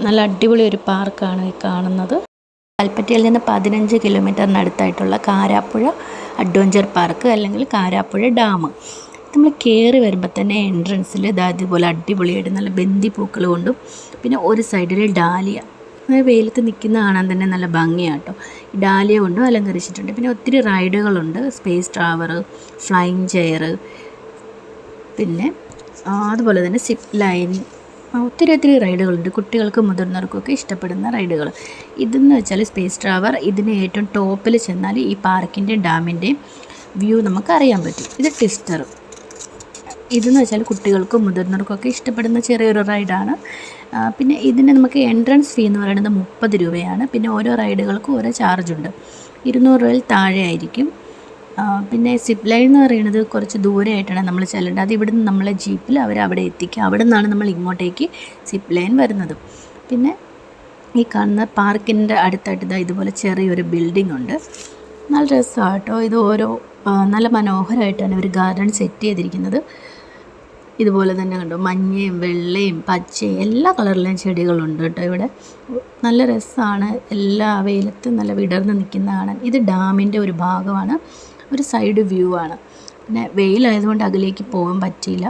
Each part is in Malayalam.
നല്ല അടിപൊളി ഒരു പാർക്കാണ് ഈ കാണുന്നത്. കൽപ്പറ്റയിൽ നിന്ന് 15 കിലോമീറ്ററിനടുത്തായിട്ടുള്ള കാരാപ്പുഴ അഡ്വഞ്ചർ പാർക്ക് അല്ലെങ്കിൽ കാരാപ്പുഴ ഡാം. നമ്മൾ കയറി വരുമ്പോൾ തന്നെ എൻട്രൻസിൽ ഇതുപോലെ അടിപൊളിയായിട്ട് നല്ല ബന്ദിപ്പൂക്കൾ കൊണ്ടും പിന്നെ ഒരു സൈഡിൽ ഡാലിയ വെയിലത്ത് നിൽക്കുന്ന കാണാൻ തന്നെ നല്ല ഭംഗിയാണ് കേട്ടോ. ഡാലിയ കൊണ്ടും അലങ്കരിച്ചിട്ടുണ്ട്. പിന്നെ ഒത്തിരി റൈഡുകളുണ്ട്. സ്പേസ് ട്രാവർ, ഫ്ലൈയിങ് ചെയർ, പിന്നെ അതുപോലെ തന്നെ സിപ്പ് ലൈൻ, ഒത്തിരി റൈഡുകളുണ്ട്. കുട്ടികൾക്കും മുതിർന്നവർക്കൊക്കെ ഇഷ്ടപ്പെടുന്ന റൈഡുകൾ. ഇതെന്ന് വെച്ചാൽ സ്പേസ് ട്രാവർ. ഇതിന് ഏറ്റവും ടോപ്പിൽ ചെന്നാൽ ഈ പാർക്കിൻ്റെയും ഡാമിൻ്റെയും വ്യൂ നമുക്ക് അറിയാൻ പറ്റും. ഇത് ട്വിസ്റ്റർ. ഇതെന്ന് വെച്ചാൽ കുട്ടികൾക്കും മുതിർന്നവർക്കൊക്കെ ഇഷ്ടപ്പെടുന്ന ചെറിയൊരു റൈഡാണ്. പിന്നെ ഇതിന് നമുക്ക് എൻട്രൻസ് ഫീ എന്ന് പറയുന്നത് 30 രൂപയാണ്. പിന്നെ ഓരോ റൈഡുകൾക്കും ഓരോ ചാർജുണ്ട്. 200 രൂപയിൽ താഴെ ആയിരിക്കും. പിന്നെ സിപ്പ് ലൈൻ എന്ന് പറയുന്നത് കുറച്ച് ദൂരെയായിട്ടാണ് നമ്മൾ ചെല്ലേണ്ടത്. അത് ഇവിടുന്ന് നമ്മളെ ജീപ്പിൽ അവരവിടെ എത്തിക്കുക. അവിടെ നിന്നാണ് നമ്മൾ ഇങ്ങോട്ടേക്ക് സിപ്പ് ലൈൻ വരുന്നത്. പിന്നെ ഈ കാണുന്ന പാർക്കിൻ്റെ അടുത്തായിട്ട് ഇതുപോലെ ചെറിയൊരു ബിൽഡിംഗ് ഉണ്ട്. നല്ല രസമാണ് കേട്ടോ. ഇത് ഓരോ നല്ല മനോഹരമായിട്ടാണ് ഇവർ ഗാർഡൻ സെറ്റ് ചെയ്തിരിക്കുന്നത്. ഇതുപോലെ തന്നെ കണ്ടോ, മഞ്ഞയും വെള്ളയും പച്ചയും എല്ലാ കളറിലെയും ചെടികളുണ്ട് കേട്ടോ ഇവിടെ. നല്ല രസമാണ്. എല്ലാ വെയിലത്ത് നല്ല വിടർന്ന് നിൽക്കുന്ന കാണാൻ. ഇത് ഡാമിൻ്റെ ഒരു ഭാഗമാണ്, ഒരു സൈഡ് വ്യൂ ആണ്. പിന്നെ വെയിലായതുകൊണ്ട് അകലേക്ക് പോകാൻ പറ്റിയില്ല.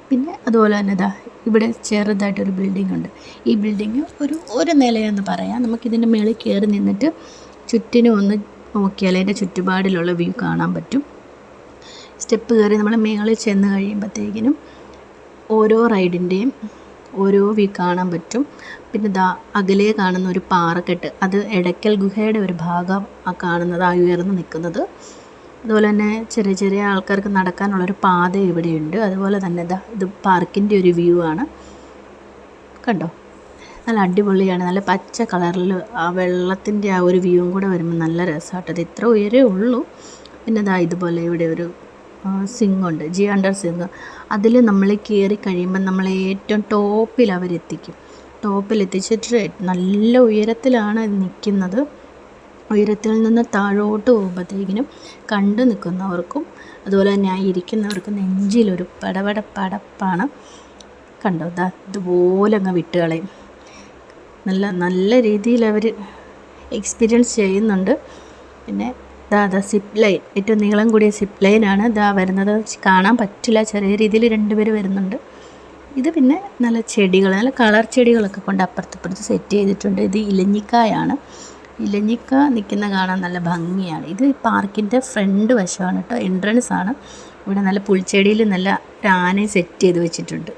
പിന്നെ അതുപോലെ തന്നെ ഇവിടെ ചെറുതായിട്ടൊരു ബിൽഡിംഗ് ഉണ്ട്. ഈ ബിൽഡിങ് ഒരു നിലയെന്ന് പറയാം. നമുക്കിതിൻ്റെ മേളിൽ കയറി നിന്നിട്ട് ചുറ്റിനും ഒന്ന് നോക്കിയാൽ അതിൻ്റെ ചുറ്റുപാടിലുള്ള വ്യൂ കാണാൻ പറ്റും. സ്റ്റെപ്പ് കയറി നമ്മൾ മേളിൽ ചെന്ന് കഴിയുമ്പോഴത്തേക്കിനും ഓരോ റൈഡിൻ്റെയും ഓരോ വ്യൂ കാണാൻ പറ്റും. പിന്നെ അകലെ കാണുന്ന ഒരു പാറക്കെട്ട്, അത് എടയ്ക്കൽ ഗുഹയുടെ ഒരു ഭാഗം കാണുന്നത്, ആ ഉയർന്ന് നിൽക്കുന്നത്. അതുപോലെ തന്നെ ചെറിയ ആൾക്കാർക്ക് നടക്കാനുള്ളൊരു പാത ഇവിടെയുണ്ട്. അതുപോലെ തന്നെ ഇത് പാർക്കിൻ്റെ ഒരു വ്യൂ ആണ്. കണ്ടോ, നല്ല അടിപൊളിയാണ്. നല്ല പച്ച കളറിൽ ആ വെള്ളത്തിൻ്റെ ആ ഒരു വ്യൂവും കൂടെ വരുമ്പോൾ നല്ല രസമായിട്ടത്. ഇത്ര ഉയരേ ഉള്ളൂ. പിന്നെ ഇതുപോലെ ഇവിടെ ഒരു സിങ്ങുണ്ട്, ജി അണ്ടർ സിങ്. അതിൽ നമ്മൾ കയറി കഴിയുമ്പോൾ നമ്മളെ ഏറ്റവും ടോപ്പിൽ അവരെത്തിക്കും. ടോപ്പിലെത്തിച്ചിട്ട് നല്ല ഉയരത്തിലാണ് ഇത് നിൽക്കുന്നത്. ഉയരത്തിൽ നിന്ന് താഴോട്ട് പോകുമ്പോഴത്തേക്കിനും കണ്ടു നിൽക്കുന്നവർക്കും അതുപോലെ തന്നെ ഇരിക്കുന്നവർക്കും നെഞ്ചിലൊരു പടപ്പാണ്. കണ്ടോ, ഇതുപോലെ അങ്ങ് വിട്ടുകളയും. നല്ല രീതിയിൽ അവർ എക്സ്പീരിയൻസ് ചെയ്യുന്നുണ്ട്. പിന്നെ സിപ്പ് ലൈൻ, ഏറ്റവും നീളം കൂടിയ സിപ്പ് ലൈനാണ് വരുന്നത്. കാണാൻ പറ്റില്ല, ചെറിയ രീതിയിൽ 2 പേര് വരുന്നുണ്ട്. ഇത് പിന്നെ നല്ല ചെടികൾ, നല്ല കളർ ചെടികളൊക്കെ കൊണ്ട് അപ്പുറത്ത് സെറ്റ് ചെയ്തിട്ടുണ്ട്. ഇത് ഇലഞ്ഞിക്കായാണ്. ഇലഞ്ഞിക്ക നിൽക്കുന്ന കാണാൻ നല്ല ഭംഗിയാണ്. ഇത് പാർക്കിൻ്റെ ഫ്രണ്ട് വശമാണ് കേട്ടോ, എൻട്രൻസ് ആണ്. ഇവിടെ നല്ല പുൽച്ചെടിയിൽ നല്ല ആനയെ സെറ്റ് ചെയ്ത് വെച്ചിട്ടുണ്ട്.